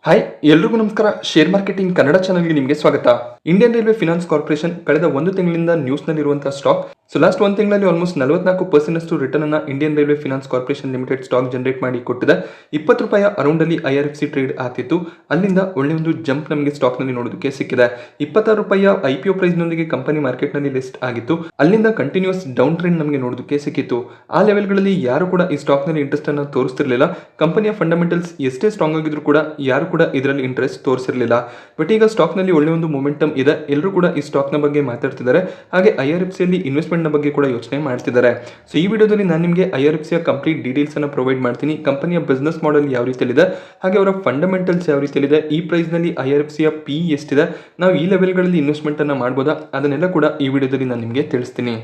Hi ಎಲ್ರಿಗೂ ನಮಸ್ಕಾರ. Share marketing Kannada ಚಾನಲ್ಗೆ ನಿಮಗೆ ಸ್ವಾಗತ. ಇಂಡಿಯನ್ ರೈಲ್ವೆ ಫೈನಾನ್ಸ್ ಕಾರ್ಪೊರೇಷನ್ ಕಳೆದ ಒಂದು ತಿಂಗಳಿಂದ ನ್ಯೂಸ್ನಲ್ಲಿರುವಂತಹ ಸ್ಟಾಕ್ ಲಾಸ್ಟ್ ಒಂದು ತಿಂಗಳಲ್ಲಿ ಆಲ್ಮೋಸ್ಟ್ 44% ರಿಟರ್ನ್ ಅನ್ನ Indian railway finance corporation limited stock generate ಮಾಡಿ ಕೊಟ್ಟಿದೆ. ₹20 ಅರೌಂಡ್ ಅಲ್ಲಿ IRFC ಟ್ರೇಡ್ ಆಗ್ತಿತ್ತು. ಅಲ್ಲಿಂದ ಒಳ್ಳೆ ಒಂದು ಜಂಪ್ ನಮಗೆ ಸ್ಟಾಕ್ ನಲ್ಲಿ ನೋಡೋದಕ್ಕೆ ಸಿಕ್ಕಿದೆ. ₹26 IPO ಪ್ರೈಸ್ ನೊಂದಿಗೆ ಕಂಪನಿ ಮಾರ್ಕೆಟ್ ನಲ್ಲಿ ಲಿಸ್ಟ್ ಆಗಿತ್ತು. ಅಲ್ಲಿಂದ ಕಂಟಿನ್ಯೂಸ್ ಡೌನ್ ಟ್ರೆಂಡ್ ನಮಗೆ ನೋಡೋದಕ್ಕೆ ಸಿಕ್ಕಿತ್ತು. ಆ ಲೆವೆಲ್ಗಳಲ್ಲಿ ಯಾರು ಕೂಡ ಈ ಸ್ಟಾಕ್ ನಲ್ಲಿ ಇಂಟ್ರೆಸ್ಟ್ ಅನ್ನು ತೋರಿಸ್ತಿರ್ಲಿಲ್ಲ. ಕಂಪನಿಯ ಫಂಡಮೆಂಟಲ್ಸ್ ಎಷ್ಟೇ ಸ್ಟ್ರಾಂಗ್ ಆಗಿದ್ರು ಕೂಡ ಯಾರು ಕೂಡ ಇದರಲ್ಲಿ ಇಂಟ್ರೆಸ್ಟ್ ತೋರಿಸಿರಲಿಲ್ಲ. ಬಟ್ ಈಗ ಸ್ಟಾಕ್ ನಲ್ಲಿ ಒಳ್ಳೆ ಒಂದು ಮೊಮೆಂಟಮ್ ಇದೆ. ಎಲ್ಲರೂ ಕೂಡ ಈ ಸ್ಟಾಕ್ ನ ಬಗ್ಗೆ ಮಾತಾಡ್ತಿದ್ದಾರೆ. ಹಾಗೆ IRFC ಅಲ್ಲಿ ಇನ್ವೆಸ್ಟ್ಮೆಂಟ್ ನ ಬಗ್ಗೆ ಕೂಡ ಯೋಚನೆ ಮಾಡ್ತಿದ್ದಾರೆ. ಸೊ ಈ ವಿಡಿಯೋದಲ್ಲಿ ನಾನು ನಿಮಗೆ IRFC ಯ ಕಂಪ್ಲೀಟ್ ಡೀಟೇಲ್ಸ್ ಅನ್ನು ಪ್ರೊವೈಡ್ ಮಾಡ್ತೀನಿ. ಕಂಪನಿಯ ಬಿಸ್ನೆಸ್ ಮಾಡೆಲ್ ಯಾವ ರೀತಿಯಲ್ಲಿದೆ, ಹಾಗೆ ಅವರ ಫಂಡಮೆಂಟಲ್ಸ್ ಯಾವ ರೀತಿಯಲ್ಲಿದೆ, ಈ ಪ್ರೈಸ್ ನಲ್ಲಿ IRFC ಯ PE ಎಷ್ಟಿದೆ, ನಾವು ಈ ಲೆವೆಲ್ಗಳಲ್ಲಿ ಇನ್ವೆಸ್ಟ್ಮೆಂಟ್ ಅನ್ನ ಮಾಡಬಹುದಾ, ಅದನ್ನೆಲ್ಲ ಕೂಡ ಈ ವಿಡಿಯೋದಲ್ಲಿ ನಾನು ನಿಮಗೆ ತಿಳಿಸ್ತೀನಿ.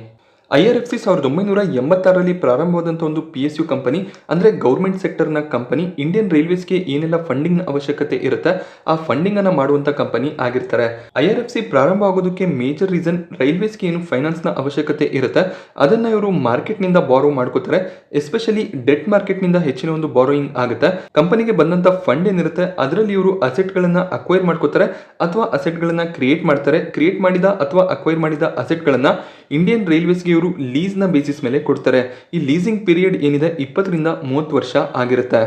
IRFC 1986ರಲ್ಲಿ ಪ್ರಾರಂಭವಾದಂತಹ ಒಂದು PSU ಕಂಪನಿ, ಅಂದ್ರೆ ಗೌರ್ಮೆಂಟ್ ಸೆಕ್ಟರ್ನ ಕಂಪನಿ. ಇಂಡಿಯನ್ ರೈಲ್ವೇಸ್ಗೆ ಏನೆಲ್ಲ ಫಂಡಿಂಗ್ ಅವಶ್ಯಕತೆ ಇರುತ್ತೆ ಆ ಫಂಡಿಂಗ್ ಅನ್ನ ಮಾಡುವಂತ ಕಂಪನಿ ಆಗಿರ್ತಾರೆ. IRFC ಪ್ರಾರಂಭ ಆಗೋದಕ್ಕೆ ಮೇಜರ್ ರೀಸನ್ ರೈಲ್ವೇಸ್ಗೆ ಏನು ಫೈನಾನ್ಸ್ ನ ಅವಶ್ಯಕತೆ ಇರುತ್ತೆ ಅದನ್ನ ಇವರು ಮಾರ್ಕೆಟ್ ನಿಂದ ಬಾರೋ ಮಾಡ್ಕೋತಾರೆ. ಎಸ್ಪೆಷಲಿ ಡೆಟ್ ಮಾರ್ಕೆಟ್ ನಿಂದ ಹೆಚ್ಚಿನ ಒಂದು ಬಾರೋಯಿಂಗ್ ಆಗುತ್ತೆ. ಕಂಪನಿಗೆ ಬಂದಂತ ಫಂಡ್ ಏನಿರುತ್ತೆ ಅದರಲ್ಲಿ ಇವರು ಅಸೆಟ್ ಗಳನ್ನ ಅಕ್ವೈರ್ ಮಾಡ್ಕೋತಾರೆ ಅಥವಾ ಅಸೆಟ್ ಗಳನ್ನ ಕ್ರಿಯೇಟ್ ಮಾಡ್ತಾರೆ. ಕ್ರಿಯೇಟ್ ಮಾಡಿದ ಅಥವಾ ಅಕ್ವೈರ್ ಮಾಡಿದ ಅಸೆಟ್ ಗಳನ್ನ ಇಂಡಿಯನ್ ರೈಲ್ವೇಸ್ಗೆ ಲೀಸ್ ನ ಬೇಸಿಸ್ ಮೇಲೆ ಕೊಡ್ತಾರೆ. ಈ ಲೀಸಿಂಗ್ ಪೀರಿಯಡ್ ಏನಿದೆ 20 ರಿಂದ 30 ವರ್ಷ ಆಗಿರುತ್ತೆ.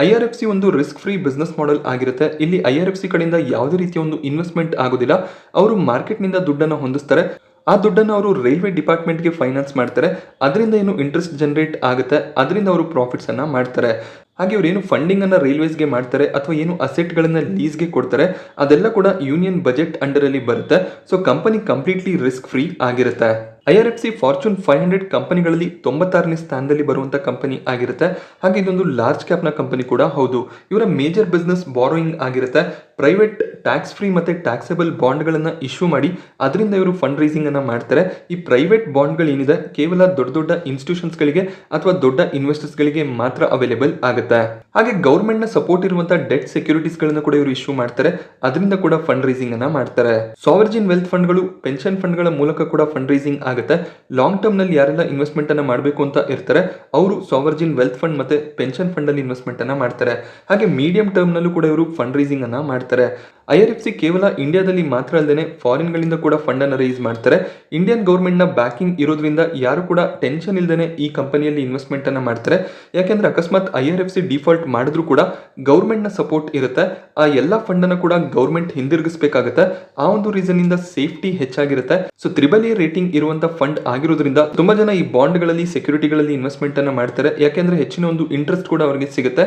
IRFC ಒಂದು ರಿಸ್ಕ್ ಫ್ರೀ ಬಿಸ್ನೆಸ್ ಮಾಡೆಲ್ ಆಗಿರುತ್ತೆ. ಇಲ್ಲಿ IRFC ಕಡೆಯಿಂದ ಯಾವುದೇ ರೀತಿಯ ಒಂದು ಇನ್ವೆಸ್ಟ್ಮೆಂಟ್ ಆಗೋದಿಲ್ಲ. ಅವರು ಮಾರ್ಕೆಟ್ ನಿಂದ ದುಡ್ಡನ್ನು ಹೊಂದಿಸ್ತಾರೆ. ಆ ದುಡ್ಡನ್ನು ಅವರು ರೈಲ್ವೆ ಡಿಪಾರ್ಟ್ಮೆಂಟ್ಗೆ ಫೈನಾನ್ಸ್ ಮಾಡ್ತಾರೆ. ಅದರಿಂದ ಏನು ಇಂಟ್ರೆಸ್ಟ್ ಜನರೇಟ್ ಆಗುತ್ತೆ ಅದರಿಂದ ಅವರು ಪ್ರಾಫಿಟ್ಸ್ ಅನ್ನ ಮಾಡ್ತಾರೆ. ಹಾಗೆ ಇವರು ಏನು ಫಂಡಿಂಗ್ ಅನ್ನ ರೈಲ್ವೇಸ್ಗೆ ಮಾಡ್ತಾರೆ ಅಥವಾ ಏನು ಅಸೆಟ್ ಗಳನ್ನ ಲೀಸ್ಗೆ ಕೊಡ್ತಾರೆ ಅದೆಲ್ಲ ಕೂಡ ಯೂನಿಯನ್ ಬಜೆಟ್ ಅಂಡರ್ ಅಲ್ಲಿ ಬರುತ್ತೆ. So company completely risk free ಆಗಿರುತ್ತೆ. IRFC ಫಾರ್ಚೂನ್ 500 ಕಂಪನಿಗಳಲ್ಲಿ 96ನೇ ಸ್ಥಾನದಲ್ಲಿ ಬರುವಂತ ಕಂಪನಿ ಆಗಿರುತ್ತೆ. ಹಾಗೆ ಇದೊಂದು ಲಾರ್ಜ್ ಕ್ಯಾಪ್ ನ ಕಂಪನಿ ಕೂಡ ಹೌದು. ಇವರ ಮೇಜರ್ ಬಿಸ್ನೆಸ್ ಬಾರೋಯಿಂಗ್ ಆಗಿರುತ್ತೆ. ಪ್ರೈವೇಟ್ ಟ್ಯಾಕ್ಸ್ ಫ್ರೀ ಮತ್ತೆ ಟ್ಯಾಕ್ಸೇಬಲ್ ಬಾಂಡ್ ಗಳನ್ನ ಇಶ್ಯೂ ಮಾಡಿ ಅದರಿಂದ ಇವರು ಫಂಡ್ ರೈಸಿಂಗ್ ಅನ್ನ ಮಾಡ್ತಾರೆ. ಈ ಪ್ರೈವೇಟ್ ಬಾಂಡ್ ಗಳು ಏನಿದೆ ಕೇವಲ ದೊಡ್ಡ ದೊಡ್ಡ ಇನ್ಸ್ಟಿಟ್ಯೂಷನ್ಸ್ ಗಳಿಗೆ ಅಥವಾ ದೊಡ್ಡ ಇನ್ವೆಸ್ಟರ್ಸ್ ಗಳಿಗೆ ಮಾತ್ರ ಅವೈಲೇಬಲ್ ಆಗುತ್ತೆ. ಹಾಗೆ ಗವರ್ಮೆಂಟ್ ನ ಸಪೋರ್ಟ್ ಇರುವಂತಹ ಡೆಟ್ ಸೆಕ್ಯೂರಿಟೀಸ್ ಗಳನ್ನ ಕೂಡ ಇವರು ಇಶ್ಯೂ ಮಾಡ್ತಾರೆ. ಅದರಿಂದ ಕೂಡ ಫಂಡ್ ರೈಸಿಂಗ್ ಅನ್ನ ಮಾಡ್ತಾರೆ. ಸಾವರ್ಜಿನ್ ವೆಲ್ತ್ ಫಂಡ್ ಗಳು, ಪೆನ್ಷನ್ ಫಂಡ್ ಗಳ ಮೂಲಕ ಕೂಡ ಫಂಡ್ ರೈಸಿಂಗ್ ಆಗುತ್ತೆ. ಲಾಂಗ್ ಟರ್ಮ್ ನಲ್ಲಿ ಯಾರೆಲ್ಲ ಇನ್ವೆಸ್ಟ್ಮೆಂಟ್ ಅನ್ನ ಮಾಡಬೇಕು ಅಂತ ಇರ್ತಾರೆ ಅವರು ಸಾವರ್ಜಿನ್ ವೆಲ್ತ್ ಫಂಡ್ ಮತ್ತೆ ಪೆನ್ಷನ್ ಫಂಡ್ ಅಲ್ಲಿ ಇನ್ವೆಸ್ಟ್ಮೆಂಟ್ ಅನ್ನ ಮಾಡ್ತಾರೆ. ಹಾಗೆ ಮೀಡಿಯಂ ಟರ್ಮ್ ನಲ್ಲೂ ಕೂಡ ಇವರು ಫಂಡ್ ರೈಸಿಂಗ್ ಅನ್ನ ಮಾಡ್ತಾರೆ. IRFC ಕೇವಲ ಇಂಡಿಯಾದಲ್ಲಿ ಮಾತ್ರ ಅಲ್ಲದೆ ಫಾರಿನ್ ಗಳಿಂದ ಕೂಡ ಫಂಡ್ ಅನ್ನು ರೈಸ್ ಮಾಡ್ತಾರೆ. ಇಂಡಿಯನ್ ಗವರ್ಮೆಂಟ್ ನ ಬ್ಯಾಕಿಂಗ್ ಇರೋದ್ರಿಂದ ಯಾರು ಕೂಡ ಟೆನ್ಷನ್ ಇಲ್ಲದೆ ಈ ಕಂಪನಿಯಲ್ಲಿ ಇನ್ವೆಸ್ಟ್ಮೆಂಟ್ ಅನ್ನ ಮಾಡ್ತಾರೆ. ಯಾಕೆಂದ್ರೆ ಅಕಸ್ಮಾತ್ IRFC ಡಿಫಾಲ್ಟ್ ಮಾಡಿದ್ರು ಕೂಡ ಗವರ್ಮೆಂಟ್ ನ ಸಪೋರ್ಟ್ ಇರುತ್ತೆ. ಆ ಎಲ್ಲಾ ಫಂಡ್ ಅನ್ನು ಕೂಡ ಗವರ್ಮೆಂಟ್ ಹಿಂದಿರುಗಿಸಬೇಕಾಗುತ್ತೆ. ಆ ಒಂದು ರೀಸನ್ ಇಂದ ಸೇಫ್ಟಿ ಹೆಚ್ಚಾಗಿರುತ್ತೆ. ಸೊ AAA ರೇಟಿಂಗ್ ಇರುವಂತ ಫಂಡ್ ಆಗಿರೋದ್ರಿಂದ ತುಂಬಾ ಜನ ಈ ಬಾಂಡ್ ಗಳಲ್ಲಿ ಸೆಕ್ಯೂರಿಟಿಗಳಲ್ಲಿ ಇನ್ವೆಸ್ಟ್ಮೆಂಟ್ ಅನ್ನ ಮಾಡ್ತಾರೆ. ಯಾಕೆಂದ್ರೆ ಹೆಚ್ಚಿನ ಒಂದು ಇಂಟ್ರೆಸ್ಟ್ ಕೂಡ ಅವರಿಗೆ ಸಿಗುತ್ತೆ.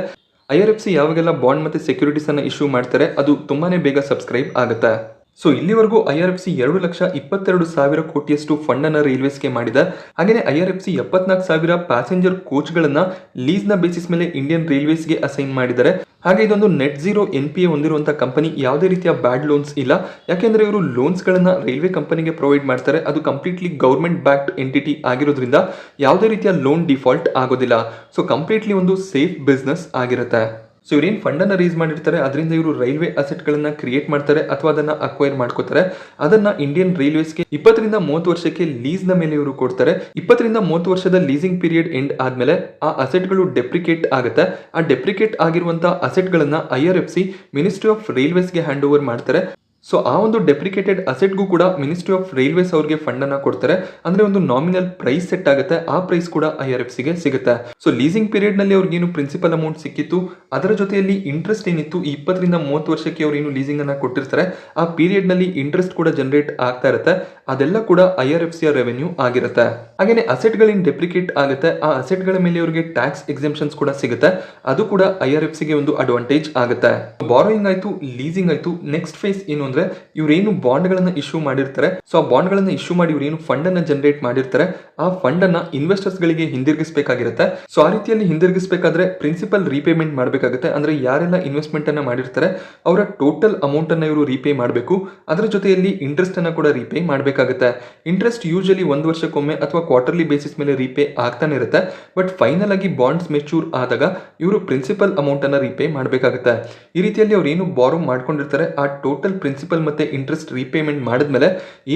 IRFC ಯಾವಾಗೆಲ್ಲ ಬಾಂಡ್ ಮತ್ತೆ ಸೆಕ್ಯೂರಿಟೀಸ್ ಅನ್ನ ಇಶ್ಯೂ ಮಾಡ್ತಾರೆ ಅದು ತುಂಬಾನೇ ಬೇಗ ಸಬ್ಸ್ಕ್ರೈಬ್ ಆಗುತ್ತೆ. ಸೊ ಇಲ್ಲಿವರೆಗೂ IRFC 2,22,000 ಕೋಟಿಯಷ್ಟು ಫಂಡ್ ಅನ್ನ ರೈಲ್ವೇಸ್ಗೆ ಮಾಡಿದೆ. ಹಾಗೆ IRFC 74,000 ಪ್ಯಾಸೆಂಜರ್ ಕೋಚ್ ಗಳನ್ನ ಲೀಸ್ ನ ಬೇಸಿಸ್ ಮೇಲೆ ಇಂಡಿಯನ್ ರೈಲ್ವೇಸ್ಗೆ ಅಸೈನ್ ಮಾಡಿದ್ದಾರೆ. ಹಾಗೆ ಇದೊಂದು ನೆಟ್ ಝೀರೋ NPA ಹೊಂದಿರುವಂತಹ ಕಂಪನಿ. ಯಾವುದೇ ರೀತಿಯ ಬ್ಯಾಡ್ ಲೋನ್ಸ್ ಇಲ್ಲ. ಯಾಕೆಂದ್ರೆ ಇವರು ಲೋನ್ಸ್ ಗಳನ್ನ ರೈಲ್ವೆ ಕಂಪನಿಗೆ ಪ್ರೊವೈಡ್ ಮಾಡ್ತಾರೆ. ಅದು ಕಂಪ್ಲೀಟ್ಲಿ ಗವರ್ಮೆಂಟ್ ಬ್ಯಾಕ್ಡ್ ಎಂಟಿಟಿ ಆಗಿರೋದ್ರಿಂದ ಯಾವುದೇ ರೀತಿಯ ಲೋನ್ ಡಿಫಾಲ್ಟ್ ಆಗೋದಿಲ್ಲ. ಸೊ ಕಂಪ್ಲೀಟ್ಲಿ ಒಂದು ಸೇಫ್ ಬಿಸ್ನೆಸ್ ಆಗಿರುತ್ತೆ. ಸೊ ಇವ್ರೇನು ಫಂಡ್ ಅನ್ನ ರೈಸ್ ಮಾಡಿರ್ತಾರೆ ಅದರಿಂದ ಇವರು ರೈಲ್ವೆ ಅಸೆಟ್ ಗಳನ್ನ ಕ್ರಿಯೇಟ್ ಮಾಡ್ತಾರೆ ಅಥವಾ ಅದನ್ನ ಅಕ್ವೈರ್ ಮಾಡ್ಕೋತಾರೆ. ಅದನ್ನ ಇಂಡಿಯನ್ ರೈಲ್ವೇಸ್ಗೆ 20 ರಿಂದ 30 ವರ್ಷಕ್ಕೆ ಲೀಸ್ ನ ಮೇಲೆ ಇವರು ಕೊಡ್ತಾರೆ. 20 ರಿಂದ 30 ವರ್ಷದ ಲೀಸಿಂಗ್ ಪೀರಿಯಡ್ ಎಂಡ್ ಆದ್ಮೇಲೆ ಆ ಅಸೆಟ್ ಗಳು ಡೆಪ್ರಿಕೇಟ್ ಆಗುತ್ತೆ. ಆ ಡೆಪ್ರಿಕೇಟ್ ಆಗಿರುವಂತಹ ಅಸೆಟ್ ಗಳನ್ನ IRFC ಮಿನಿಸ್ಟ್ರಿ ಆಫ್ ರೈಲ್ವೇಸ್ಗೆ ಹ್ಯಾಂಡ್ ಓವರ್ ಮಾಡ್ತಾರೆ. ಸೊ ಆ ಒಂದು ಡೆಪ್ರಿಕೇಟೆಡ್ ಅಸೆಟ್ಗೂ ಕೂಡ ಮಿನಿಸ್ಟ್ರಿ ಆಫ್ ರೈಲ್ವೇಸ್ ಅವರಿಗೆ ಫಂಡ್ ಅನ್ನ ಕೊಡ್ತಾರೆ. ಅಂದ್ರೆ ಒಂದು ನಾಮಿನಲ್ ಪ್ರೈಸ್ ಸೆಟ್ ಆಗುತ್ತೆ. ಆ ಪ್ರೈಸ್ ಕೂಡ IRFC ಗೆ ಸಿಗುತ್ತೆ. ಸೊ ಲೀಸಿಂಗ್ ಪೀರಿಯಡ್ ನಲ್ಲಿ ಅವ್ರಿಗೆ ಏನು ಪ್ರಿನ್ಸಿಪಲ್ ಅಮೌಂಟ್ ಸಿಕ್ಕಿತ್ತು ಅದರ ಜೊತೆಯಲ್ಲಿ ಇಂಟ್ರೆಸ್ಟ್ ಏನಿತ್ತು 20 ರಿಂದ 30 ವರ್ಷಕ್ಕೆ ಅವ್ರು ಏನು ಲೀಸಿಂಗ್ ಅನ್ನ ಕೊಟ್ಟಿರ್ತಾರೆ ಆ ಪೀರಿಯಡ್ ನಲ್ಲಿ ಇಂಟ್ರೆಸ್ಟ್ ಕೂಡ ಜನರೇಟ್ ಆಗ್ತಾ ಇರುತ್ತೆ. ಅದೆಲ್ಲ ಕೂಡ IRFC ಯ ರೆವೆನ್ಯೂ ಆಗಿರುತ್ತೆ. ಹಾಗೇನೆ ಅಸೆಟ್ ಗಳಿಂದ ಡೆಪ್ರಿಕೇಟ್ ಆಗುತ್ತೆ. ಆ ಅಸೆಟ್ ಗಳ ಮೇಲೆ ಅವರಿಗೆ ಟ್ಯಾಕ್ಸ್ ಎಕ್ಸೆಂಪ್ಷನ್ಸ್ ಕೂಡ ಸಿಗುತ್ತೆ. ಅದು ಕೂಡ IRFC ಗೆ ಒಂದು ಅಡ್ವಾಂಟೇಜ್ ಆಗುತ್ತೆ. ಬಾರೋಯಿಂಗ್ ಆಯ್ತು, ಲೀಸಿಂಗ್ ಆಯ್ತು. ನೆಕ್ಸ್ಟ್ ಫೇಸ್ ಏನು ಅಂದ್ರೆ ಇವರೇನು ಬಾಂಡ್ ಗಳನ್ನ ಇಶ್ಯೂ ಮಾಡಿರ್ತಾರೆ. ಸೊ ಆ ಬಾಂಡ್ ಗಳನ್ನ ಇಶ್ಯೂ ಮಾಡಿ ಇವರೇನು ಫಂಡ್ ಅನ್ನ ಜನರೇಟ್ ಮಾಡಿರ್ತಾರೆ ಆ ಫಂಡ್ ಅನ್ನ ಇನ್ವೆಸ್ಟರ್ಸ್ ಗಳಿಗೆ ಹಿಂದಿರುಗಿಸಬೇಕಾಗಿರುತ್ತೆ. ಸೊ ಆ ರೀತಿಯಲ್ಲಿ ಹಿಂದಿರುಗಿಸಬೇಕಾದ್ರೆ ಪ್ರಿನ್ಸಿಪಲ್ ರೀಪೇಮೆಂಟ್ ಮಾಡಬೇಕಾಗುತ್ತೆ. ಅಂದ್ರೆ ಯಾರೆಲ್ಲ ಇನ್ವೆಸ್ಟ್ಮೆಂಟ್ ಅನ್ನ ಮಾಡಿರ್ತಾರೆ ಅವರ ಟೋಟಲ್ ಅಮೌಂಟ್ ಅನ್ನ ಇವರು ರೀಪೇ ಮಾಡಬೇಕು. ಅದರ ಜೊತೆಯಲ್ಲಿ ಇಂಟ್ರೆಸ್ಟ್ ಅನ್ನ ಕೂಡ ರೀಪೇ ಮಾಡಬೇಕಾಗುತ್ತೆ. ಇಂಟ್ರೆಸ್ಟ್ ಯೂಶಲಿ 1 ವರ್ಷಕ್ಕೊಮ್ಮೆ ಅಥವಾ ಕ್ವಾರ್ಟರ್ಲಿ ಬೇಸಿಸ್ ಮೇಲೆ ರೀಪೇ ಆಗ್ತಾನೆ ಇರುತ್ತೆ. ಬಟ್ ಫೈನಲ್ ಆಗಿ ಬಾಂಡ್ಸ್ ಮೆಚೂರ್ ಆದಾಗ ಇವರು ಪ್ರಿನ್ಸಿಪಲ್ ಅಮೌಂಟ್ ಅನ್ನ ರೀಪೇ ಮಾಡಬೇಕಾಗುತ್ತೆ. ಈ ರೀತಿಯಲ್ಲಿ ಅವ್ರು ಏನು ಬಾರೋ ಮಾಡ್ಕೊಂಡಿರ್ತಾರೆ ಆ ಟೋಟಲ್ ಪ್ರಿನ್ಸಿಪಲ್ ಮತ್ತೆ ಇಂಟ್ರೆಸ್ಟ್ ರೀಪೇಮೆಂಟ್ ಮಾಡಿದ್ಮೇಲೆ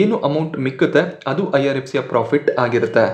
ಏನು ಅಮೌಂಟ್ ಮಿಕ್ಕುತ್ತೆ ಅದು IRFC ಯ ಪ್ರಾಫಿಟ್ ಆಗಿರುತ್ತೆ.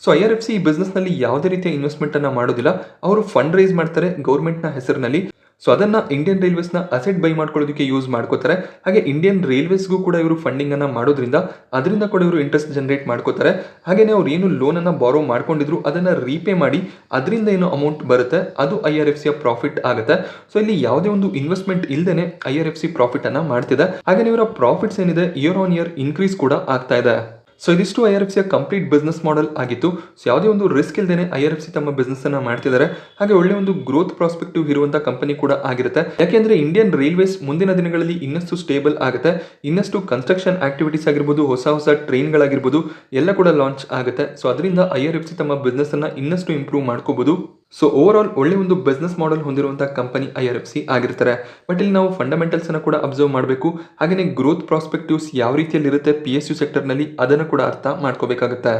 ಸೊ IRFC ಈ ಬಿಸ್ನೆಸ್ ನಲ್ಲಿ ಯಾವುದೇ ರೀತಿಯ ಇನ್ವೆಸ್ಟ್ಮೆಂಟ್ ಅನ್ನ ಮಾಡೋದಿಲ್ಲ. ಅವರು ಫಂಡ್ ರೈಸ್ ಮಾಡ್ತಾರೆ ಗೌರ್ಮೆಂಟ್ ನ ಹೆಸರಿನಲ್ಲಿ. ಸೊ ಅದನ್ನ ಇಂಡಿಯನ್ ರೈಲ್ವೇಸ್ ನ ಅಸೆಟ್ ಬೈ ಮಾಡ್ಕೊಳ್ಳೋದಕ್ಕೆ ಯೂಸ್ ಮಾಡ್ಕೋತಾರೆ. ಹಾಗೆ ಇಂಡಿಯನ್ ರೈಲ್ವೇಸ್ಗೂ ಕೂಡ ಇವರು ಫಂಡಿಂಗ್ ಅನ್ನ ಮಾಡೋದ್ರಿಂದ ಅದರಿಂದ ಕೂಡ ಇವರು ಇಂಟ್ರೆಸ್ಟ್ ಜನರೇಟ್ ಮಾಡ್ಕೋತಾರೆ. ಹಾಗೇನೆ ಅವ್ರು ಏನು ಲೋನ್ ಅನ್ನ ಬಾರೋ ಮಾಡ್ಕೊಂಡಿದ್ರು ಅದನ್ನ ರೀಪೇ ಮಾಡಿ ಅದರಿಂದ ಏನು ಅಮೌಂಟ್ ಬರುತ್ತೆ ಅದು IRFC ಯ ಪ್ರಾಫಿಟ್ ಆಗುತ್ತೆ. ಸೊ ಇಲ್ಲಿ ಯಾವುದೇ ಒಂದು ಇನ್ವೆಸ್ಟ್ಮೆಂಟ್ ಇಲ್ದೇನೆ IRFC ಪ್ರಾಫಿಟ್ ಅನ್ನ ಮಾಡ್ತಿದೆ. ಹಾಗೆ ಇವರ ಪ್ರಾಫಿಟ್ಸ್ ಏನಿದೆ ಇಯರ್ ಆನ್ ಇಯರ್ ಇನ್ಕ್ರೀಸ್ ಕೂಡ ಆಗ್ತಾ ಇದೆ. ಸೊ ಇದಿಷ್ಟು IRFC ಯ ಕಂಪ್ಲೀಟ್ ಬಿಸ್ನೆಸ್ ಮಾಡೆಲ್ ಆಗಿತ್ತು. ಸೊ ಯಾವುದೇ ಒಂದು ರಿಸ್ಕ್ ಇಲ್ಲದೇನೆ IRFC ತಮ್ಮ ಬಿಸ್ನೆಸ್ ಅನ್ನ ಮಾಡ್ತಿದ್ದಾರೆ. ಹಾಗೆ ಒಳ್ಳೆ ಒಂದು ಗ್ರೋತ್ ಪ್ರಾಸ್ಪೆಕ್ಟಿವ್ ಇರುವಂತಹ ಕಂಪನಿ ಕೂಡ ಆಗಿರುತ್ತೆ. ಯಾಕೆಂದ್ರೆ ಇಂಡಿಯನ್ ರೈಲ್ವೇಸ್ ಮುಂದಿನ ದಿನಗಳಲ್ಲಿ ಇನ್ನಷ್ಟು ಸ್ಟೇಬಲ್ ಆಗುತ್ತೆ. ಇನ್ನಷ್ಟು ಕನ್ಸ್ಟ್ರಕ್ಷನ್ ಆಕ್ಟಿವಿಟೀಸ್ ಆಗಿರ್ಬೋದು, ಹೊಸ ಟ್ರೈನ್ಗಳಾಗಿರ್ಬೋದು ಎಲ್ಲ ಕೂಡ ಲಾಂಚ್ ಆಗುತ್ತೆ. ಸೊ ಅದರಿಂದ IRFC ತಮ್ಮ ಬಿಸ್ನೆಸ್ ಅನ್ನ ಇನ್ನಷ್ಟು ಇಂಪ್ರೂವ್ ಮಾಡ್ಕೋಬಹುದು. ಸೊ ಓವರ್ ಆಲ್ ಒಳ್ಳೆ ಒಂದು ಬಿಸ್ನೆಸ್ ಮಾಡೆಲ್ ಹೊಂದಿರುವಂತಹ ಕಂಪನಿ IRFC ಆಗಿರ್ತಾರೆ. ಬಟ್ ಇಲ್ಲಿ ನಾವು ಫಂಡಮೆಂಟಲ್ಸ್ ಅನ್ನ ಕೂಡ ಅಬ್ಸರ್ವ್ ಮಾಡಬೇಕು. ಹಾಗೆ ಗ್ರೋತ್ ಪ್ರಾಸ್ಪೆಕ್ಟಿವ್ಸ್ ಯಾವ ರೀತಿಯಲ್ಲಿ ಇರುತ್ತೆ PSU ಸೆಕ್ಟರ್ ನಲ್ಲಿ ಅದನ್ನು ಕೂಡ ಅರ್ಥ ಮಾಡ್ಕೋಬೇಕಾಗುತ್ತೆ.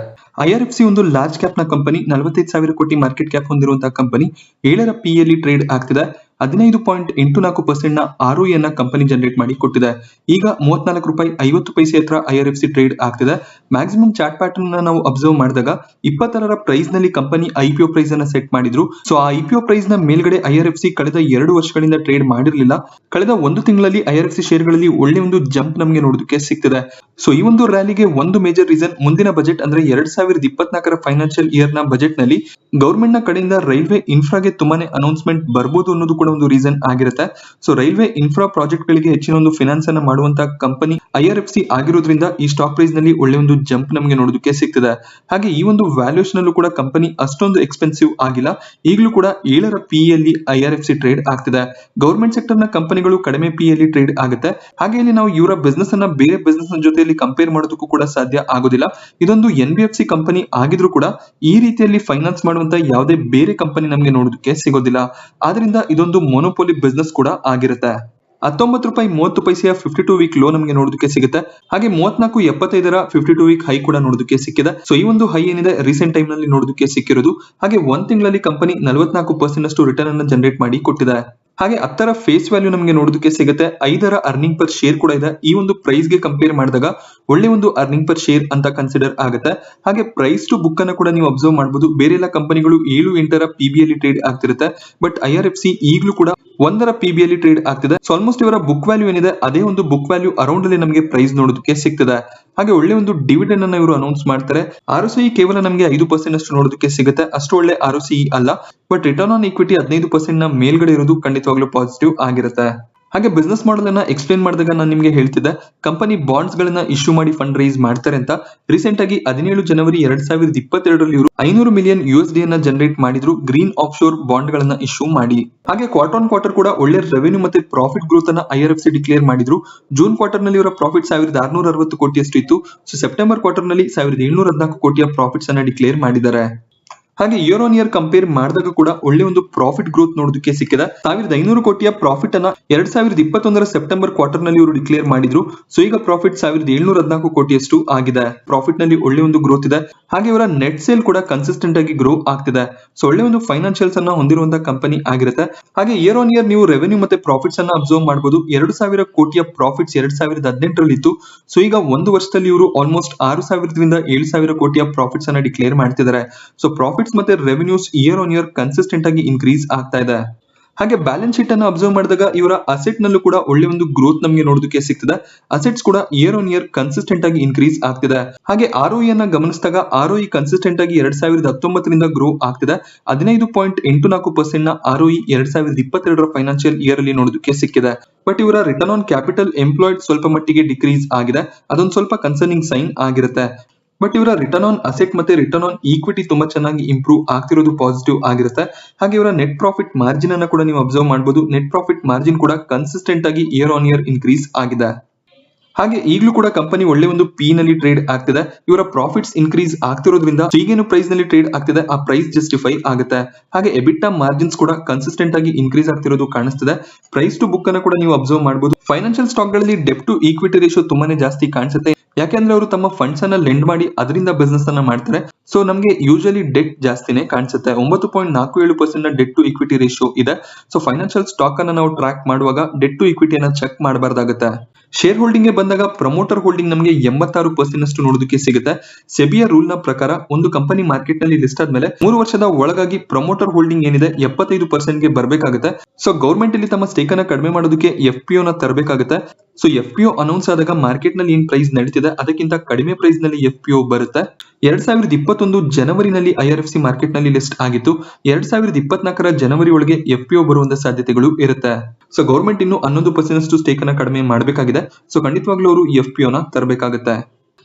IRFC ಒಂದು ಲಾರ್ಜ್ ಕ್ಯಾಪ್ ನ ಕಂಪನಿ, 45,000 ಕೋಟಿ ಮಾರ್ಕೆಟ್ ಕ್ಯಾಪ್ ಹೊಂದಿರುವಂತಹ ಕಂಪನಿ, 7ರ PE ಟ್ರೇಡ್ ಆಗ್ತಿದೆ. 15.84% ನ ROE ಅನ್ನ ಕಂಪನಿ ಜನರೇಟ್ ಮಾಡಿ ಕೊಟ್ಟಿದೆ. ಈಗ 34 ರೂಪಾಯಿ 50 ಪೈಸೆ ಹತ್ರ IRFC ಟ್ರೇಡ್ ಆಗ್ತಿದೆ. ಮ್ಯಾಕ್ಸಿಮಮ್ ಚಾರ್ಟ್ ಪ್ಯಾಟರ್ನ್ ನಾವು ಅಬ್ಸರ್ವ್ ಮಾಡಿದಾಗ 26ರ ಪ್ರೈಸ್ ನಲ್ಲಿ ಕಂಪನಿ IPO ಪ್ರೈಸ್ ಅನ್ನ ಸೆಟ್ ಮಾಡಿದ್ರು. ಸೊ ಆ IPO ಪ್ರೈಸ್ ನ ಮೇಲ್ಗಡೆ IRFC ಕಳೆದ 2 ವರ್ಷಗಳಿಂದ ಟ್ರೇಡ್ ಮಾಡಿರಲಿಲ್ಲ. ಕಳೆದ 1 ತಿಂಗಳಲ್ಲಿ IRFC ಶೇರ್ ಗಳಲ್ಲಿ ಒಳ್ಳೆ ಒಂದು ಜಂಪ್ ನಮಗೆ ನೋಡೋದಕ್ಕೆ ಸಿಗ್ತಿದೆ. ಸೊ ಈ ಒಂದು ರ್ಯಾಲಿಗೆ ಒಂದು ಮೇಜರ್ ರೀಸನ್ ಮುಂದಿನ ಬಜೆಟ್ ಅಂದ್ರೆ 2024ರ ಫೈನಾನ್ಷಿಯಲ್ ಇಯರ್ ನ ಬಜೆಟ್ ನಲ್ಲಿ ಗವರ್ಮೆಂಟ್ ನ ಕಡೆಯಿಂದ ರೈಲ್ವೆ ಇನ್ಫ್ರಾಗೆ ತುಂಬಾನೇ ಅನೌನ್ಸ್ಮೆಂಟ್ ಬರ್ಬೋದು ಅನ್ನೋದು ಕೂಡ ಒಂದು ರೀಸನ್ ಆಗಿರುತ್ತೆ. ಸೊ ರೈಲ್ವೆ ಇನ್ಫ್ರಾ ಪ್ರಾಜೆಕ್ಟ್ ಗಳಿಗೆ ಹೆಚ್ಚಿನ ಒಂದು ಫಿನಾನ್ಸ್ ಅನ್ನ ಮಾಡುವಂತಹ ಕಂಪನಿ IRFC ಆಗಿರೋದ್ರಿಂದ ಈ ಸ್ಟಾಕ್ ಪ್ರೈಸ್ ನಲ್ಲಿ ಒಳ್ಳೆ ಒಂದು ಜಂಪ್ ನಮಗೆ ನೋಡೋದಕ್ಕೆ ಸಿಗ್ತದೆ. ಹಾಗೆ ಈ ಒಂದು ವ್ಯಾಲ್ಯೂಯೇಷನ್ ಅಲ್ಲೂ ಕೂಡ ಕಂಪನಿ ಅಷ್ಟೊಂದು ಎಕ್ಸ್ಪೆನ್ಸಿವ್ ಆಗಿಲ್ಲ. ಈಗಲೂ ಕೂಡ 7ರ PE ಅಲ್ಲಿ IRFC ಟ್ರೇಡ್ ಆಗ್ತಿದೆ. ಗವರ್ಮೆಂಟ್ ಸೆಕ್ಟರ್ ನ ಕಂಪನಿಗಳು ಕಡಿಮೆ PE ಅಲ್ಲಿ ಟ್ರೇಡ್ ಆಗುತ್ತೆ. ಹಾಗೆ ಇಲ್ಲಿ ನಾವು ಇವರ ಬಿಸ್ನೆಸ್ ಅನ್ನ ಬೇರೆ ಬಿಸ್ನೆಸ್ ನ ಜೊತೆಯಲ್ಲಿ ಕಂಪೇರ್ ಮಾಡೋದಕ್ಕೂ ಕೂಡ ಸಾಧ್ಯ ಆಗೋದಿಲ್ಲ. ಇದೊಂದು NBFC ಕಂಪನಿ ಆಗಿದ್ರು ಕೂಡ ಈ ರೀತಿಯಲ್ಲಿ ಫೈನಾನ್ಸ್ ಮಾಡುವಂತ ಯಾವುದೇ ಬೇರೆ ಕಂಪನಿ ನಮಗೆ ನೋಡೋದಕ್ಕೆ ಸಿಗೋದಿಲ್ಲ. ಆದ್ರಿಂದ ಇದೊಂದು ಮೊನೋಪೋಲಿ ಬಿಸ್ನೆಸ್ ಕೂಡ ಆಗಿರುತ್ತೆ. 19 ರೂಪಾಯಿ 30 ಪೈಸೆಯ 52 ವೀಕ್ ಲೋ ನಮಗೆ ನೋಡೋದಕ್ಕೆ ಸಿಗುತ್ತೆ. ಹಾಗೆ 34.75ರ 52 ವೀಕ್ ಹೈ ಕೂಡ ನೋಡೋದಕ್ಕೆ ಸಿಕ್ಕಿದೆ. ಸೊ ಈ ಒಂದು ಹೈ ಏನಿದೆ ರೀಸೆಂಟ್ ಟೈಮ್ ನಲ್ಲಿ ನೋಡೋದಕ್ಕೆ ಸಿಕ್ಕಿರೋದು. ಹಾಗೆ 1 ತಿಂಗಳಲ್ಲಿ ಕಂಪನಿ 44% ಅಷ್ಟು ರಿಟರ್ನ್ ಅನ್ನು ಜನರೇಟ್ ಮಾಡಿ ಕೊಟ್ಟಿದೆ. ಹಾಗೆ 10ರ ಫೇಸ್ ವ್ಯಾಲ್ಯೂ ನಮಗೆ ನೋಡೋದಕ್ಕೆ ಸಿಗುತ್ತೆ. 5ರ ಅರ್ನಿಂಗ್ ಪರ್ ಶೇರ್ ಕೂಡ ಇದೆ. ಈ ಒಂದು ಪ್ರೈಸ್ ಗೆ ಕಂಪೇರ್ ಮಾಡಿದಾಗ ಒಳ್ಳೆ ಒಂದು ಅರ್ನಿಂಗ್ ಪರ್ ಶೇರ್ ಅಂತ ಕನ್ಸಿಡರ್ ಆಗುತ್ತೆ. ಹಾಗೆ ಪ್ರೈಸ್ ಟು ಬುಕ್ ಅನ್ನ ಕೂಡ ನೀವು ಅಬ್ಸರ್ವ್ ಮಾಡಬಹುದು. ಬೇರೆ ಎಲ್ಲ ಕಂಪನಿಗಳು 7-8ರ PB ಅಲ್ಲಿ ಟ್ರೇಡ್ ಆಗ್ತಿರುತ್ತೆ. ಬಟ್ IRFC ಈಗಲೂ ಕೂಡ 1ರ PB ಅಲ್ಲಿ ಟ್ರೇಡ್ ಆಗ್ತಿದೆ. ಸೊ ಆಲ್ಮೋಸ್ಟ್ ಇವರ ಬುಕ್ ವ್ಯಾಲ್ಯೂ ಏನಿದೆ ಅದೇ ಒಂದು ಬುಕ್ ವ್ಯಾಲ್ಯೂ ಅರೌಂಡ್ ಅಲ್ಲಿ ನಮಗೆ ಪ್ರೈಸ್ ನೋಡೋದಕ್ಕೆ ಸಿಗ್ತದೆ. ಹಾಗೆ ಒಳ್ಳೆ ಒಂದು ಡಿವಿಡೆಂಡ್ ಅನ್ನ ಇವರು ಅನೌನ್ಸ್ ಮಾಡ್ತಾರೆ. ROCE ಕೇವಲ ನಮಗೆ 5% ಅಷ್ಟು ನೋಡೋದಕ್ಕೆ ಸಿಗುತ್ತೆ. ಅಷ್ಟು ಒಳ್ಳೆ ROCE ಅಲ್ಲ. ಬಟ್ ರಿಟರ್ನ್ ಆನ್ ಈಕ್ವಿಟಿ 15% ನ ಮೇಲ್ಗಡೆ ಇರೋದು ಖಂಡಿತವಾಗ್ಲೂ ಪಾಸಿಟಿವ್ ಆಗಿರುತ್ತೆ. ಹಾಗೆ ಬಿಸ್ನೆಸ್ ಮಾಡೆಲ್ ಅನ್ನ ಎಕ್ಸ್ಪ್ಲೇನ್ ಮಾಡಿದಾಗ ನಾನು ನಿಮಗೆ ಹೇಳ್ತಿದ್ದೆ ಕಂಪನಿ ಬಾಂಡ್ಸ್ ಗಳನ್ನ ಇಶ್ಯೂ ಮಾಡಿ ಫಂಡ್ ರೈಸ್ ಮಾಡ್ತಾರೆ ಅಂತ. ರೀಸೆಂಟ್ ಆಗಿ 17 ಜನವರಿ 2022ರಲ್ಲಿ ಇವರು $500 ಮಿಲಿಯನ್ ಅನ್ನ ಜನರೇಟ್ ಮಾಡಿದ್ರು ಗ್ರೀನ್ ಆಫ್ ಶೋರ್ ಬಾಂಡ್ ಗಳನ್ನ ಇಶ್ಯೂ ಮಾಡಿ. ಹಾಗೆ ಕ್ವಾರ್ಟರ್ ಆನ್ ಕ್ವಾರ್ಟರ್ ಕೂಡ ಒಳ್ಳೆ ರೆವೆನ್ಯೂ ಮತ್ತೆ ಪ್ರಾಫಿಟ್ ಗ್ರೋತ್ ಅನ್ನ IRFC ಡಿಕ್ಲೇರ್ ಮಾಡಿದ್ರು. ಜೂನ್ ಕ್ವಾರ್ಟರ್ ನಲ್ಲಿ ಇವರ ಪ್ರಾಫಿಟ್ 1660 ಕೋಟಿಯಷ್ಟು ಇತ್ತು. ಸೊ ಸೆಪ್ಟೆಂಬರ್ ಕ್ವಾರ್ಟರ್ ನಲ್ಲಿ 1714 ಕೋಟಿಯ ಪ್ರಾಫಿಟ್ಸ್ ಅನ್ನ ಡಿಕ್ಲೇರ್ ಮಾಡಿದ್ದಾರೆ. ಹಾಗೆ ಇಯರ್ ಆನ್ ಇಯರ್ ಕಂಪೇರ್ ಮಾಡಿದಾಗ ಕೂಡ ಒಳ್ಳೆ ಒಂದು ಪ್ರಾಫಿಟ್ ಗ್ರೋತ್ ನೋಡೋದಕ್ಕೆ ಸಿಕ್ಕಿದೆ. 1500 ಕೋಟಿಯ ಪ್ರಾಫಿಟ್ ಅನ್ನ 2021ರ ಸೆಪ್ಟೆಂಬರ್ ಕ್ವಾರ್ಟರ್ ನಲ್ಲಿ ಇವರು ಡಿಕ್ಲೇರ್ ಮಾಡಿದ್ರು. ಸೊ ಈಗ ಪ್ರಾಫಿಟ್ 1714 ಕೋಟಿಯಷ್ಟು ಆಗಿದೆ. ಪ್ರಾಫಿಟ್ ನಲ್ಲಿ ಒಳ್ಳೆ ಒಂದು ಗ್ರೋತ್ ಇದೆ. ಹಾಗೆ ಇವರ ನೆಟ್ ಸೇಲ್ ಕೂಡ ಕನ್ಸಿಸ್ಟೆಂಟ್ ಆಗಿ ಗ್ರೋ ಆಗ್ತಿದೆ. ಸೊ ಒಳ್ಳೆ ಒಂದು ಫೈನಾನ್ಷಿಯಲ್ಸ್ ಅನ್ನ ಹೊಂದಿರುವಂತಹ ಕಂಪನಿ ಆಗಿರುತ್ತೆ. ಹಾಗೆ ಇಯರ್ ಆನ್ ಇಯರ್ ನೀವು ರೆವೆನ್ಯೂ ಮತ್ತೆ ಪ್ರಾಫಿಟ್ಸ್ ಅನ್ನ ಅಬ್ಸರ್ವ್ ಮಾಡಬಹುದು. 2000 ಕೋಟಿಯ ಪ್ರಾಫಿಟ್ಸ್ 2018ರಲ್ಲಿ ಇತ್ತು. ಸೊ ಈಗ ಒಂದು ವರ್ಷದಲ್ಲಿ ಇವರು ಆಲ್ಮೋಸ್ಟ್ 6000ರಿಂದ 7000 ಕೋಟಿಯ ಪ್ರಾಫಿಟ್ಸ್ ಅನ್ನ ಡಿಕ್ಲೇರ್ ಮಾಡ್ತಿದ್ದಾರೆ. ಸೊ ಪ್ರಾಫಿಟ್ಸ್ ಮತ್ತೆ revenues year on year consistent ಆಗಿ ಇನ್ಕ್ರೀಸ್ ಆಗ್ತಾ ಇದೆ. ಹಾಗೆ ಬ್ಯಾಲೆನ್ಸ್ ಶೀಟ್ ಅನ್ನು ಅಬ್ಸರ್ವ್ ಮಾಡಿದಾಗ ಇವರ ಅಸೆಟ್ ನಲ್ಲೂ ಕೂಡ ಒಳ್ಳೆ ಒಂದು ಗ್ರೋತ್ ನಮಗೆ ನೋಡೋದಕ್ಕೆ ಸಿಗ್ತದೆ. ಅಸೆಟ್ಸ್ ಕೂಡ ಇಯರ್ ಆನ್ ಇಯರ್ ಕನ್ಸಿಸ್ಟೆಂಟ್ ಆಗಿ ಇನ್ಕ್ರೀಸ್ ಆಗ್ತಿದೆ. ಹಾಗೆ ROE ಅನ್ನ ಗಮನಿಸಿದಾಗ ROE ಕನ್ಸಿಸ್ಟೆಂಟ್ ಆಗಿ 2019ರಿಂದ ಗ್ರೋ ಆಗ್ತಿದೆ. 15.84% ನ ROE 2022ರ ಫೈನಾನ್ಷಿಯಲ್ ಇಯರ್ ಅಲ್ಲಿ ನೋಡೋದಕ್ಕೆ ಸಿಕ್ಕಿದೆ. ಬಟ್ ಇವರ ರಿಟರ್ನ್ ಆನ್ ಕ್ಯಾಪಿಟಲ್ ಎಂಪ್ಲಾಯ್ಡ್ ಸ್ವಲ್ಪ ಮಟ್ಟಿಗೆ ಡಿಕ್ರೀಸ್ ಆಗಿದೆ. ಅದೊಂದು ಸ್ವಲ್ಪ ಕನ್ಸರ್ನಿಂಗ್ ಸೈನ್ ಆಗಿರುತ್ತೆ. ಬಟ್ ಇವರ ರಿಟರ್ನ್ ಆನ್ ಅಸೆಟ್ ಮತ್ತೆ ರಿಟರ್ನ್ ಆನ್ ಈಕ್ವಿಟಿ ತುಂಬಾ ಚೆನ್ನಾಗಿ ಇಂಪ್ರೂವ್ ಆಗ್ತಿರೋದು ಪಾಸಿಟಿವ್ ಆಗಿರುತ್ತೆ. ಹಾಗೆ ಇವರ ನೆಟ್ ಪ್ರಾಫಿಟ್ ಮಾರ್ಜಿನ್ ಅನ್ನ ಕೂಡ ನೀವು ಅಬ್ಸರ್ವ್ ಮಾಡಬಹುದು. ನೆಟ್ ಪ್ರಾಫಿಟ್ ಮಾರ್ಜಿನ್ ಕೂಡ ಕನ್ಸಿಸ್ಟೆಂಟ್ ಆಗಿ ಇಯರ್ ಆನ್ ಇಯರ್ ಇನ್ಕ್ರೀಸ್ ಆಗಿದೆ. ಹಾಗೆ ಈಗಲೂ ಕೂಡ ಕಂಪನಿ ಒಳ್ಳೆ ಒಂದು ಪಿ ನಲ್ಲಿ ಟ್ರೇಡ್ ಆಗ್ತಿದೆ. ಇವರ ಪ್ರಾಫಿಟ್ಸ್ ಇನ್ಕ್ರೀಸ್ ಆಗ್ತಿರೋದ್ರಿಂದ ಈಗೇನು ಪ್ರೈಸ್ ನಲ್ಲಿ ಟ್ರೇಡ್ ಆಗ್ತಿದೆ ಆ ಪ್ರೈಸ್ ಜಸ್ಟಿಫೈ ಆಗುತ್ತೆ. ಹಾಗೆ ಎಬಿಟಾ ಮಾರ್ಜಿನ್ಸ್ ಕೂಡ ಕನ್ಸಿಸ್ಟೆಂಟ್ ಆಗಿ ಇನ್ಕ್ರೀಸ್ ಆಗ್ತಿರೋದು ಕಾಣಿಸ್ತಿದೆ. ಪ್ರೈಸ್ ಟು ಬುಕ್ ಅನ್ನ ಕೂಡ ನೀವು ಅಬ್ಸರ್ವ್ ಮಾಡಬಹುದು. ಫೈನಾನ್ಷಿಯಲ್ ಸ್ಟಾಕ್ ಗಳಲ್ಲಿ ಡೆಪ್ ಟು ಈಕ್ವಿಟಿ ರೇಷಿಯೋ ತುಂಬಾನೇ ಜಾಸ್ತಿ ಕಾಣಿಸುತ್ತೆ. ಯಾಕೆಂದ್ರೆ ಅವರು ತಮ್ಮ ಫಂಡ್ಸ್ ಅನ್ನ ಲೆಂಡ್ ಮಾಡಿ ಅದರಿಂದ ಬಿಸ್ನೆಸ್ ಅನ್ನ ಮಾಡ್ತಾರೆ. ಸೊ ನಮಗೆ ಯೂಶಲಿ ಡೆಟ್ ಜಾಸ್ತಿನೇ ಕಾಣಿಸುತ್ತೆ. 9.47% ನ ಡೆಟ್ ಟು ಇಕ್ವಿಟಿ ರೇಷಿಯೋ ಇದೆ. ಸೊ ಫೈನಾನ್ಷಿಯಲ್ ಸ್ಟಾಕ್ ಅನ್ನ ನಾವು ಟ್ರ್ಯಾಕ್ ಮಾಡುವಾಗ ಡೆಟ್ ಟು ಇಕ್ವಿಟಿಯನ್ನ ಚೆಕ್ ಮಾಡಬಾರ್ದಾಗುತ್ತೆ. ಶೇರ್ ಹೋಲ್ಡಿಂಗ್ ಗೆ ಬಂದಾಗ ಪ್ರಮೋಟರ್ ಹೋಲ್ಡಿಂಗ್ ನಮಗೆ 86% ಅಷ್ಟು ನೋಡೋದಕ್ಕೆ ಸಿಗುತ್ತೆ. ಸೆಬಿಯ ರೂಲ್ ನ ಪ್ರಕಾರ ಒಂದು ಕಂಪನಿ ಮಾರ್ಕೆಟ್ ನಲ್ಲಿ ಲಿಸ್ಟ್ ಆದ್ಮೇಲೆ 3 ವರ್ಷದ ಒಳಗಾಗಿ ಪ್ರಮೋಟರ್ ಹೋಲ್ಡಿಂಗ್ ಏನಿದೆ 75% ಗೆ ಬರಬೇಕಾಗುತ್ತೆ. ಸೊ ಗೌರ್ಮೆಂಟ್ ಇಲ್ಲಿ ತಮ್ಮ ಸ್ಟೇಕ್ ಅನ್ನ ಕಡಿಮೆ ಮಾಡೋದಕ್ಕೆ FPO ನ ತರಬೇಕಾಗುತ್ತೆ. ಸೊ FPO ಅನೌನ್ಸ್ ಆದಾಗ ಮಾರ್ಕೆಟ್ ನಲ್ಲಿ ಏನ್ ಪ್ರೈಸ್ ನಡೀತಿದೆ ಅದಕ್ಕಿಂತ ಕಡಿಮೆ ಪ್ರೈಸ್ ನಲ್ಲಿ FPO ಬರುತ್ತೆ. 2021 ಜನವರಿನಲ್ಲಿ IRFC ಮಾರ್ಕೆಟ್ ನಲ್ಲಿ ಲಿಸ್ಟ್ ಆಗಿತ್ತು. 2024 ಜನವರಿ ಒಳಗೆ FPO ಬರುವಂತ ಸಾಧ್ಯತೆಗಳು ಇರುತ್ತೆ. ಸೊ ಗೌರ್ಮೆಂಟ್ ಇನ್ನು 11% ಅಷ್ಟು ಸ್ಟೇಕ್ ಅನ್ನ ಕಡಿಮೆ ಮಾಡಬೇಕಾಗಿದೆ. ಸೊ ಖಂಡಿತವಾಗ್ಲೂ ಅವರು FPO ನ ತರಬೇಕಾಗುತ್ತೆ.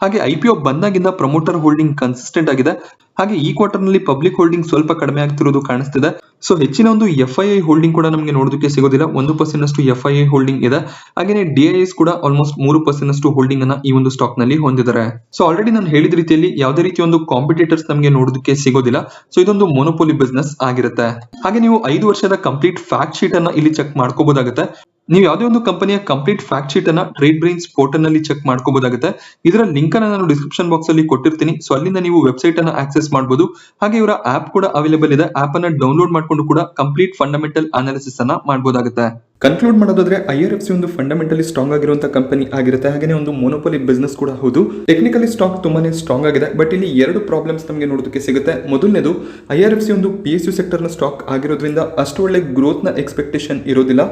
ಹಾಗೆ IPO ಬಂದಾಗಿಂದ ಪ್ರಮೋಟರ್ ಹೋಲ್ಡಿಂಗ್ ಕನ್ಸಿಸ್ಟೆಂಟ್ ಆಗಿದೆ. ಹಾಗೆ ಈ ಕ್ವಾರ್ಟರ್ ನಲ್ಲಿ ಪಬ್ಲಿಕ್ ಹೋಲ್ಡಿಂಗ್ ಸ್ವಲ್ಪ ಕಡಿಮೆ ಆಗ್ತಿರೋದು ಕಾಣಿಸ್ತಿದೆ. ಸೊ ಹೆಚ್ಚಿನ ಒಂದು FII ಹೋಲ್ಡಿಂಗ್ ಕೂಡ ನಮಗೆ ನೋಡೋದಕ್ಕೆ ಸಿಗೋದಿಲ್ಲ. 1% ಅಷ್ಟು FII ಹೋಲ್ಡಿಂಗ್ ಇದೆ. ಹಾಗೆ DIS ಕೂಡ ಆಲ್ಮೋಸ್ಟ್ 3% ಅಷ್ಟು ಹೋಲ್ಡಿಂಗ್ ಅನ್ನ ಈ ಒಂದು ಸ್ಟಾಕ್ ನಲ್ಲಿ ಹೊಂದಿದ್ದಾರೆ. ಸೊ ಆಲ್ರೆಡಿ ನಾನು ಹೇಳಿದ ರೀತಿಯಲ್ಲಿ ಯಾವುದೇ ರೀತಿಯ ಒಂದು ಕಾಂಪಿಟೇಟರ್ಸ್ ನಮಗೆ ನೋಡೋದಕ್ಕೆ ಸಿಗೋದಿಲ್ಲ. ಸೊ ಇದೊಂದು ಮೊನೋಪೋಲಿ ಬಿಸ್ನೆಸ್ ಆಗಿರುತ್ತೆ. ಹಾಗೆ ನೀವು 5 ವರ್ಷದ ಕಂಪ್ಲೀಟ್ ಫ್ಯಾಕ್ಟ್ ಶೀಟ್ ಅನ್ನ ಇಲ್ಲಿ ಚೆಕ್ ಮಾಡ್ಕೋಬಹುದಾಗುತ್ತೆ. ನೀವು ಯಾವುದೇ ಒಂದು ಕಂಪನಿಯ ಕಂಪ್ಲೀಟ್ ಫ್ಯಾಕ್ಟ್ ಶೀಟ್ ಅನ್ನ ಟ್ರೇಡ್ ಬ್ರೈನ್ಸ್ ಪೋರ್ಟಲ್ ನಲ್ಲಿ ಚೆಕ್ ಮಾಡ್ಕೋಬಹುದಾಗುತ್ತೆ. ಇದರ ಲಿಂಕ್ ಅನ್ನ ನಾನು ಡಿಸ್ಕ್ರಿಪ್ಷನ್ ಬಾಕ್ಸ್ ಅಲ್ಲಿ ಕೊಟ್ಟಿರ್ತೀನಿ. ಸೊ ಅಲ್ಲಿಂದ ನೀವು ವೆಬ್ಸೈಟ್ ಅನ್ನ ಆಕ್ಸೆಸ್ ಮಾಡಬಹುದು. ಹಾಗೆ ಇವರ ಆಪ್ ಕೂಡ ಅವೈಲೇಬಲ್ ಇದೆ. ಆಪ್ ಅನ್ನ ಡೌನ್ಲೋಡ್ ಮಾಡ್ಕೊಂಡು ಕೂಡ ಕಂಪ್ಲೀಟ್ ಫಂಡಮೆಂಟಲ್ ಅನಾಲಿಸಿಸ್ ಅನ್ನ ಮಾಡಬಹುದಾಗುತ್ತೆ. ಕನ್ಕ್ಲೂಡ್ ಮಾಡೋದಾದ್ರೆ IRFC ಒಂದು ಫಂಡಮೆಂಟಲಿ ಸ್ಟ್ರಾಂಗ್ ಆಗಿರುವಂತಹ ಕಂಪನಿ ಆಗಿರುತ್ತೆ. ಹಾಗೆ ಒಂದು ಮೊನೋಪೋಲಿ ಬಿಸ್ನೆಸ್ ಕೂಡ ಹೌದು. ಟೆಕ್ನಿಕಲಿ ಸ್ಟಾಕ್ ತುಂಬಾನೇ ಸ್ಟ್ರಾಂಗ್ ಆಗಿದೆ. ಬಟ್ ಇಲ್ಲಿ 2 ಪ್ರಾಬ್ಲಮ್ಸ್ ನಮಗೆ ನೋಡೋದಕ್ಕೆ ಸಿಗುತ್ತೆ. ಮೊದಲನೇದು IRFC ಒಂದು PSU ಸೆಕ್ಟರ್ ನ ಸ್ಟಾಕ್ ಆಗಿರೋದ್ರಿಂದ ಅಷ್ಟು ಒಳ್ಳೆ ಗ್ರೋತ್ ನ ಎಕ್ಸ್ಪೆಕ್ಟೇಷನ್ ಇರೋದಿಲ್ಲ.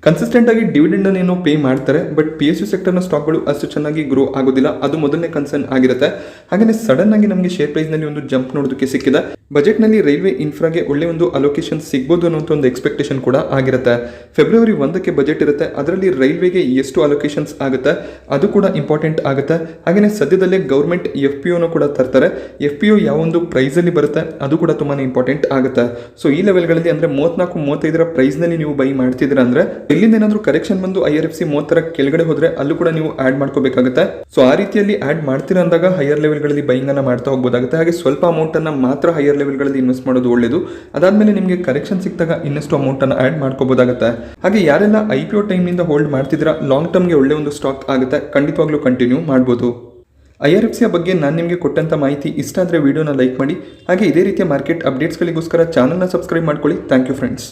ಕನ್ಸಿಸ್ಟೆಂಟ್ ಆಗಿ ಡಿವಿಡೆಂಡ್ ಅನ್ನು ಏನೋ ಪೇ ಮಾಡ್ತಾರೆ. ಬಟ್ PSU ಸೆಕ್ಟರ್ ನ ಸ್ಟಾಕ್ ಗಳು ಅಷ್ಟು ಚೆನ್ನಾಗಿ ಗ್ರೋ ಆಗೋದಿಲ್ಲ. ಅದು ಮೊದಲನೇ ಕನ್ಸರ್ನ್ ಆಗಿರುತ್ತೆ. ಹಾಗೆ ಸಡನ್ ಆಗಿ ನಮಗೆ ಶೇರ್ ಪ್ರೈಸ್ ನಲ್ಲಿ ಒಂದು ಜಂಪ್ ನೋಡೋದಕ್ಕೆ ಸಿಕ್ಕಿದೆ. ಬಜೆಟ್ ನಲ್ಲಿ ರೈಲ್ವೆ ಇನ್ಫ್ರಾಗೆ ಒಳ್ಳೆ ಒಂದು ಅಲೋಕೇಶನ್ ಸಿಗಬಹುದು ಅನ್ನೋ ಒಂದು ಎಕ್ಸ್ಪೆಕ್ಟೇಷನ್ ಕೂಡ ಆಗಿರುತ್ತೆ. ಫೆಬ್ರವರಿ 1ಕ್ಕೆ ಬಜೆಟ್ ಇರುತ್ತೆ. ಅದರಲ್ಲಿ ರೈಲ್ವೆಗೆ ಎಷ್ಟು ಅಲೋಕೇಶನ್ಸ್ ಆಗುತ್ತೆ ಅದು ಕೂಡ ಇಂಪಾರ್ಟೆಂಟ್ ಆಗುತ್ತೆ. ಹಾಗೆ ಸದ್ಯದಲ್ಲೇ ಗೌರ್ಮೆಂಟ್ FPO ಕೂಡ ತರ್ತಾರೆ. FPO ಯಾವ ಒಂದು ಪ್ರೈಸ್ ಅಲ್ಲಿ ಬರುತ್ತೆ ಅದು ಕೂಡ ತುಂಬಾನೇ ಇಂಪಾರ್ಟೆಂಟ್ ಆಗುತ್ತೆ. ಸೊ ಈ ಲೆವೆಲ್ಗಳಲ್ಲಿ ಅಂದ್ರೆ 34-35 ಪ್ರೈಸ್ ನಲ್ಲಿ ನೀವು ಬೈ ಮಾಡ್ತಿದ್ದೀರಾ ಅಂದ್ರೆ ಇಲ್ಲಿಂದ ಏನಾದ್ರೂ ಕರೆಕ್ಷನ್ ಬಂದು IRFC 30 ಕೆಳಗಡೆ ಹೋದ್ರೆ ಅಲ್ಲೂ ಕೂಡ ನೀವು ಆಡ್ ಮಾಡ್ಕೋಬೇಕಾಗುತ್ತೆ. ಸೊ ಆ ರೀತಿಯಲ್ಲಿ ಆಡ್ ಮಾಡ್ತೀರಾ ಅಂದಾಗ ಹೈಯರ್ ಲೆವೆಲ್ಗಳಲ್ಲಿ ಬೈಂಗ್ ಅನ್ನ ಮಾಡ್ತಾ ಹೋಗಬಹುದಾಗುತ್ತೆ. ಹಾಗೆ ಸ್ವಲ್ಪ ಅಮೌಂಟ್ ಅನ್ನ ಮಾತ್ರ ಹೈಯರ್ ಲೆವೆಲ್ಗಳಲ್ಲಿ ಇನ್ವೆಸ್ಟ್ ಮಾಡೋದು ಒಳ್ಳೇದು. ಅದಾದ್ಮೇಲೆ ನಿಮಗೆ ಕರೆಕ್ಷನ್ ಸಿಕ್ಕಿದಾಗ ಇನ್ನಷ್ಟು ಅಮೌಂಟ್ ಅನ್ನ ಆಡ್ ಮಾಡ್ಕೋಬಹುದಾಗುತ್ತೆ. ಹಾಗೆ ಯಾರೆಲ್ಲ IPO ಟೈಮ್ ನಿಂದ ಹೋಲ್ಡ್ ಮಾಡ್ತಿದ್ದೀರಾ ಲಾಂಗ್ ಟರ್ಮ್ ಗೆ ಒಳ್ಳೆ ಒಂದು ಸ್ಟಾಕ್ ಆಗುತ್ತೆ. ಖಂಡಿತವಾಗ್ಲೂ ಕಂಟಿನ್ಯೂ ಮಾಡಬಹುದು. IRFC ಬಗ್ಗೆ ನಾನು ನಿಮಗೆ ಕೊಟ್ಟಂತ ಮಾಹಿತಿ ಇಷ್ಟ ಆದರೆ ವಿಡಿಯೋನ ಲೈಕ್ ಮಾಡಿ. ಹಾಗೆ ಇದೇ ರೀತಿಯ ಮಾರ್ಕೆಟ್ ಅಪ್ಡೇಟ್ಸ್ಗಳಿಗೋಸ್ಕರ ಚಾನಲ್ನ ಸಬ್ಸ್ಕ್ರೈಬ್ ಮಾಡ್ಕೊಳ್ಳಿ. Thank you friends.